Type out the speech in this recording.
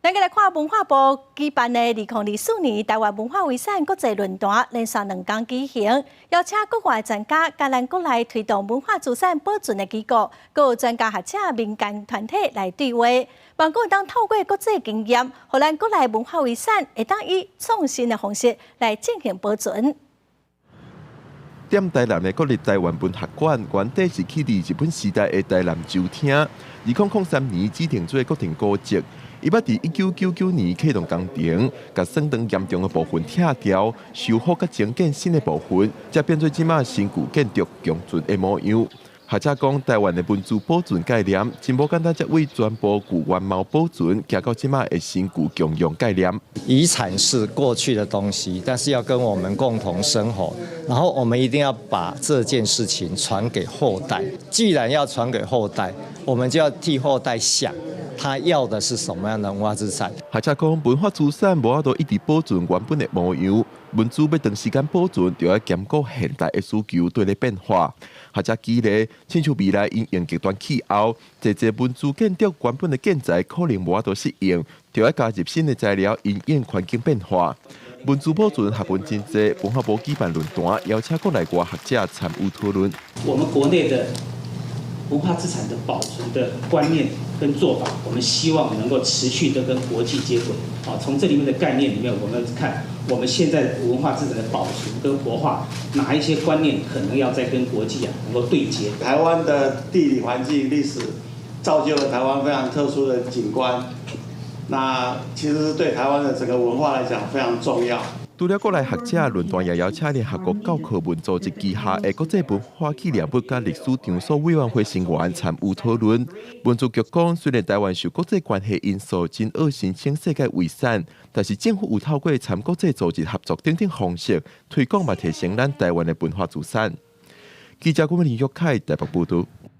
咱来看文化部举办的2024年台湾文化遗产国际论坛，连续2天举行，邀请国外专家甲咱国内推动文化资产保存的机构，各有专家学者、民间团体来对话，望讲当透过国际经验，互咱国内文化遗产会当以创新的方式来进行保存。踮台南的国立台湾文学馆，原底是起自日本时代的台南酒厅。2003年指定做国定古迹，伊捌伫1999年启动工程，甲省长严重的部分拆掉，修复甲增建新的部分，才变做即马新旧建筑共存的模样。学者讲，台湾的文字保存概念真无简单，才为全部古原貌保存，行到即马的新旧共用概念。遗产是过去的东西，但是要跟我们共同生活，然后我们一定要把这件事情传给后代。既然要传给后代，我们就要替后代想，他要的是什么样的文化资产。学者讲，文化资产无法度一直保存原本的模样，文字要长时间保存，就要兼顾现代的需求对咧变化。学者举例，亲像未来因应极端气候，侪文字建筑原本的建材可能无法度适应，就要加入新的材料，因应环境变化。文字保存学问真济，文化部举办论坛，邀请国内外学者参与讨论。我们国内的文化资产的保存的观念跟做法，我们希望能够持续的跟国际接轨。从这里面的概念里面，我们看我们现在文化资产的保存跟活化，哪一些观念可能要再跟国际能够对接。台湾的地理环境、历史造就了台湾非常特殊的景观，那其实对台湾的整个文化来讲非常重要。除了国内学者，论坛也邀请联合国教科文组织旗下的国际文化纪念物甲历史场所委员会成员参与讨论。文字局讲，虽然台湾受国际关系因素真恶申请世界遗产，但是政府有透过参国际组织合作等方式推广，嘛提升咱台湾的文化资产。记者郭文林、玉凯台北报道。